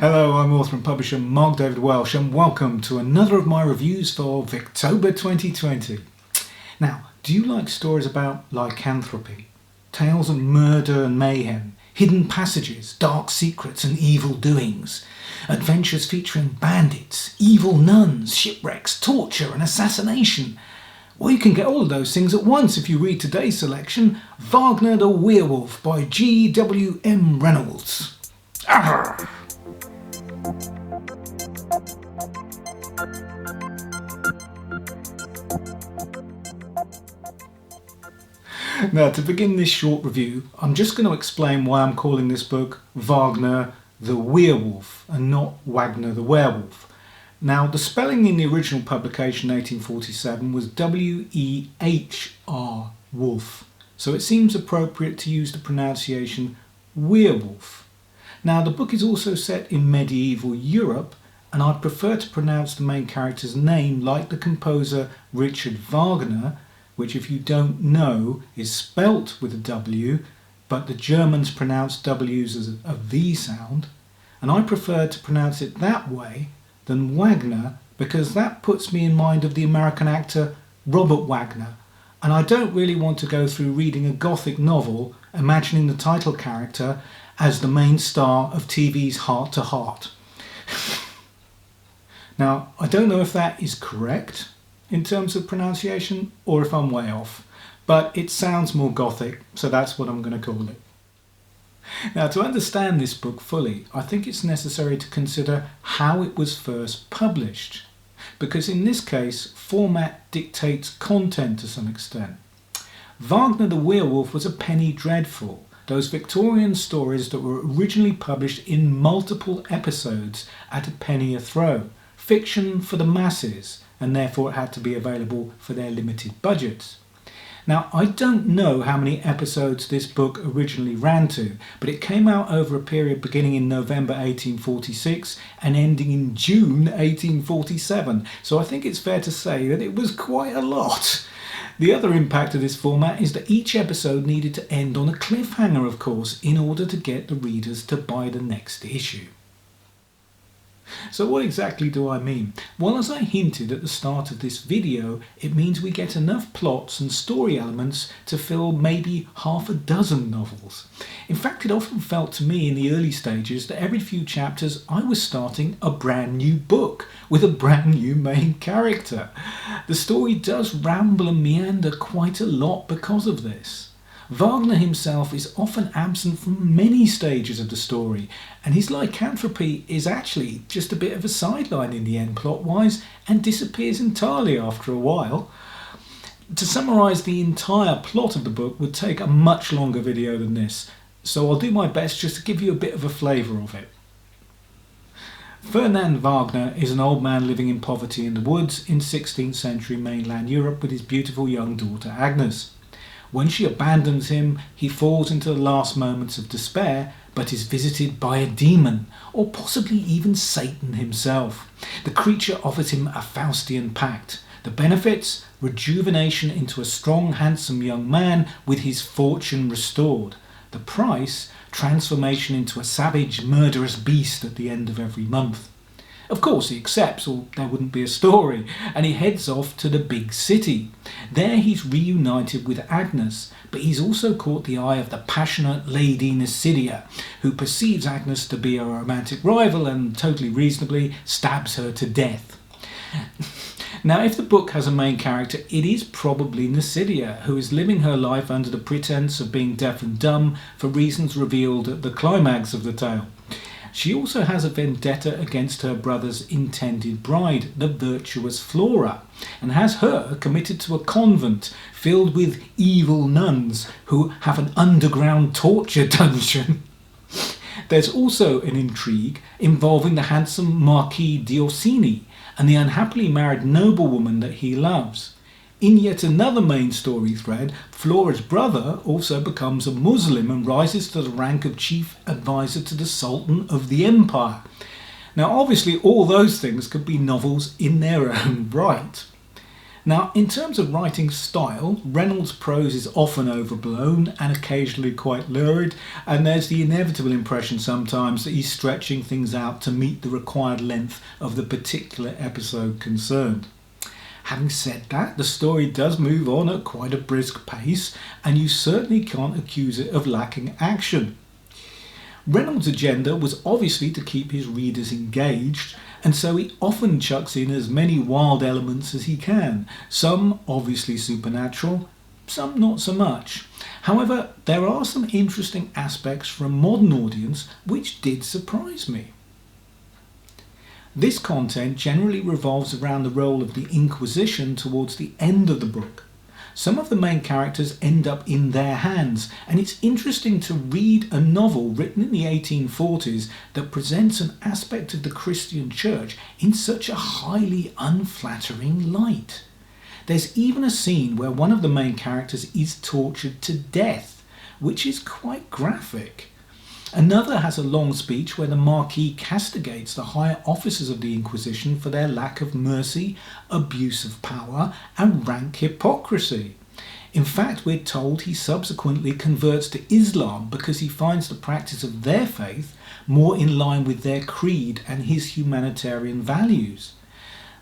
Hello, I'm author and publisher Mark David Welsh, and welcome to another of my reviews for Victober 2020. Now, do you like stories about lycanthropy? Tales of murder and mayhem, hidden passages, dark secrets and evil doings? Adventures featuring bandits, evil nuns, shipwrecks, torture and assassination? Well, you can get all of those things at once if you read today's selection, Wagner the Werewolf by G.W.M. Reynolds. Arrgh. Now, to begin this short review, I'm just going to explain why I'm calling this book Wagner the Werewolf and not Wagner the Werewolf. Now, the spelling in the original publication 1847 was W-E-H-R, wolf, so it seems appropriate to use the pronunciation werewolf. Now, the book is also set in medieval Europe, and I prefer to pronounce the main character's name like the composer Richard Wagner, which, if you don't know, is spelt with a W, but the Germans pronounce W's as a V sound, and I prefer to pronounce it that way than Wagner because that puts me in mind of the American actor Robert Wagner, and I don't really want to go through reading a gothic novel imagining the title character as the main star of TV's Heart to Heart. Now, I don't know if that is correct in terms of pronunciation or if I'm way off, but it sounds more gothic, so that's what I'm going to call it. Now, to understand this book fully, I think it's necessary to consider how it was first published, because in this case, format dictates content to some extent. Wagner the Werewolf was a penny dreadful, those Victorian stories that were originally published in multiple episodes at a penny a throw, fiction for the masses, and therefore it had to be available for their limited budgets. Now, I don't know how many episodes this book originally ran to, but it came out over a period beginning in November 1846 and ending in June 1847, so I think it's fair to say that it was quite a lot. The other impact of this format is that each episode needed to end on a cliffhanger, of course, in order to get the readers to buy the next issue. So what exactly do I mean? Well, as I hinted at the start of this video, it means we get enough plots and story elements to fill maybe half a dozen novels. In fact, it often felt to me in the early stages that every few chapters I was starting a brand new book with a brand new main character. The story does ramble and meander quite a lot because of this. Wagner himself is often absent from many stages of the story, and his lycanthropy is actually just a bit of a sideline in the end plot-wise and disappears entirely after a while. To summarise the entire plot of the book would take a much longer video than this, so I'll do my best just to give you a bit of a flavour of it. Ferdinand Wagner is an old man living in poverty in the woods in 16th century mainland Europe with his beautiful young daughter Agnes. When she abandons him, he falls into the last moments of despair, but is visited by a demon, or possibly even Satan himself. The creature offers him a Faustian pact. The benefits? Rejuvenation into a strong, handsome young man with his fortune restored. The price? Transformation into a savage, murderous beast at the end of every month. Of course he accepts, or there wouldn't be a story, and he heads off to the big city. There he's reunited with Agnes, but he's also caught the eye of the passionate Lady Nisidia, who perceives Agnes to be a romantic rival and, totally reasonably, stabs her to death. Now, if the book has a main character, it is probably Nisidia, who is living her life under the pretense of being deaf and dumb for reasons revealed at the climax of the tale. She also has a vendetta against her brother's intended bride, the virtuous Flora, and has her committed to a convent filled with evil nuns who have an underground torture dungeon. There's also an intrigue involving the handsome Marquis d'Orsini and the unhappily married noblewoman that he loves. In yet another main story thread, Flora's brother also becomes a Muslim and rises to the rank of chief advisor to the Sultan of the Empire. Now, obviously, all those things could be novels in their own right. Now, in terms of writing style, Reynolds' prose is often overblown and occasionally quite lurid, and there's the inevitable impression sometimes that he's stretching things out to meet the required length of the particular episode concerned. Having said that, the story does move on at quite a brisk pace, and you certainly can't accuse it of lacking action. Reynolds' agenda was obviously to keep his readers engaged, and so he often chucks in as many wild elements as he can, some obviously supernatural, some not so much. However, there are some interesting aspects for a modern audience which did surprise me. This content generally revolves around the role of the Inquisition towards the end of the book. Some of the main characters end up in their hands, and it's interesting to read a novel written in the 1840s that presents an aspect of the Christian Church in such a highly unflattering light. There's even a scene where one of the main characters is tortured to death, which is quite graphic. Another has a long speech where the Marquis castigates the higher officers of the Inquisition for their lack of mercy, abuse of power, and rank hypocrisy. In fact, we're told he subsequently converts to Islam because he finds the practice of their faith more in line with their creed and his humanitarian values.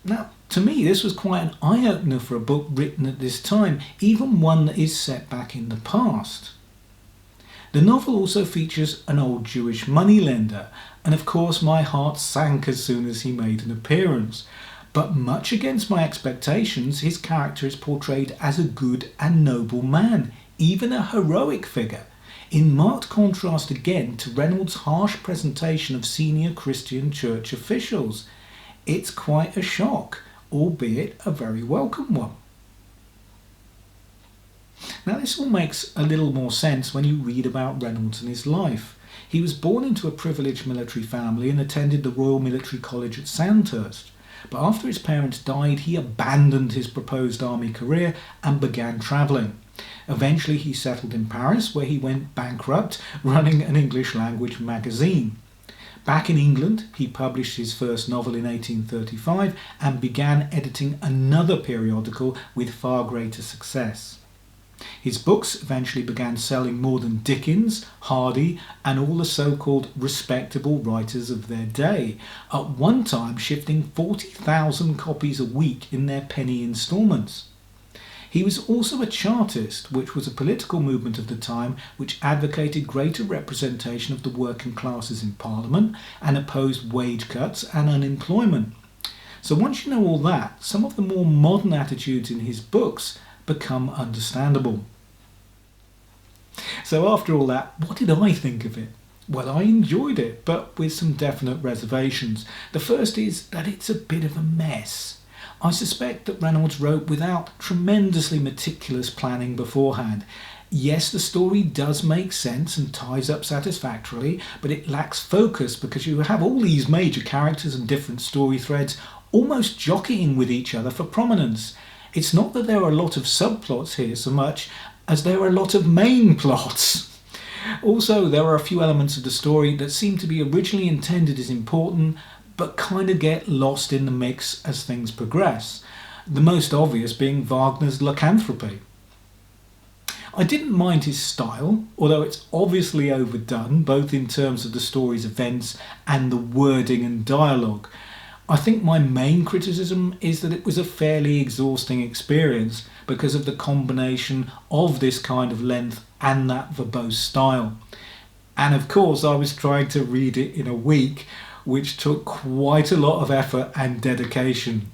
Now, to me, this was quite an eye-opener for a book written at this time, even one that is set back in the past. The novel also features an old Jewish moneylender, and of course my heart sank as soon as he made an appearance. But much against my expectations, his character is portrayed as a good and noble man, even a heroic figure, in marked contrast again to Reynolds' harsh presentation of senior Christian church officials. It's quite a shock, albeit a very welcome one. Now, this all makes a little more sense when you read about Reynolds and his life. He was born into a privileged military family and attended the Royal Military College at Sandhurst. But after his parents died, he abandoned his proposed army career and began travelling. Eventually he settled in Paris, where he went bankrupt running an English language magazine. Back in England, he published his first novel in 1835 and began editing another periodical with far greater success. His books eventually began selling more than Dickens, Hardy, and all the so-called respectable writers of their day, at one time shifting 40,000 copies a week in their penny instalments. He was also a Chartist, which was a political movement of the time which advocated greater representation of the working classes in Parliament and opposed wage cuts and unemployment. So once you know all that, some of the more modern attitudes in his books become understandable. So after all that, what did I think of it? Well, I enjoyed it, but with some definite reservations. The first is that it's a bit of a mess. I suspect that Reynolds wrote without tremendously meticulous planning beforehand. Yes, the story does make sense and ties up satisfactorily, but it lacks focus because you have all these major characters and different story threads almost jockeying with each other for prominence. It's not that there are a lot of subplots here so much as there are a lot of main plots. Also, there are a few elements of the story that seem to be originally intended as important but kind of get lost in the mix as things progress. The most obvious being Wagner's lycanthropy. I didn't mind his style, although it's obviously overdone both in terms of the story's events and the wording and dialogue. I think my main criticism is that it was a fairly exhausting experience because of the combination of this kind of length and that verbose style. And of course I was trying to read it in a week, which took quite a lot of effort and dedication.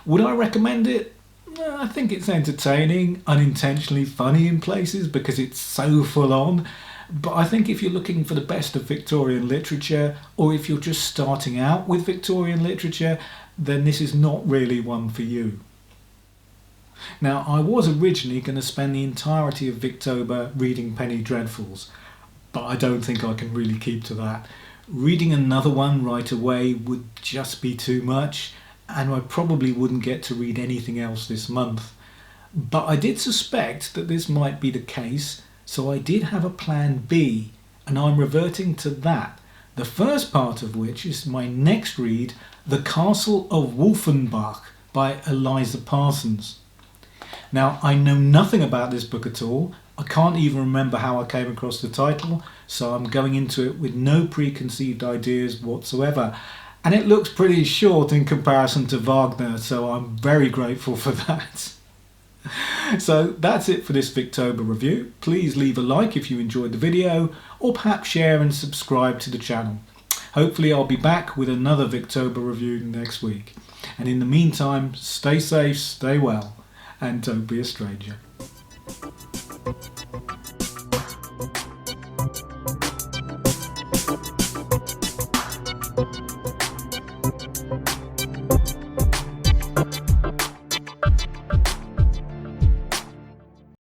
Would I recommend it? I think it's entertaining, unintentionally funny in places because it's so full on. But I think if you're looking for the best of Victorian literature, or if you're just starting out with Victorian literature, then this is not really one for you. Now, I was originally going to spend the entirety of Victober reading Penny Dreadfuls, but I don't think I can really keep to that. Reading another one right away would just be too much, and I probably wouldn't get to read anything else this month. But I did suspect that this might be the case, so I did have a plan B, and I'm reverting to that, the first part of which is my next read, The Castle of Wolfenbach by by Eliza Parsons. Now, I know nothing about this book at all. I can't even remember how I came across the title, so I'm going into it with no preconceived ideas whatsoever. And it looks pretty short in comparison to Wagner, so I'm very grateful for that. So that's it for this Victober review. Please leave a like if you enjoyed the video, or perhaps share and subscribe to the channel. Hopefully I'll be back with another Victober review next week. And in the meantime, stay safe, stay well, and don't be a stranger.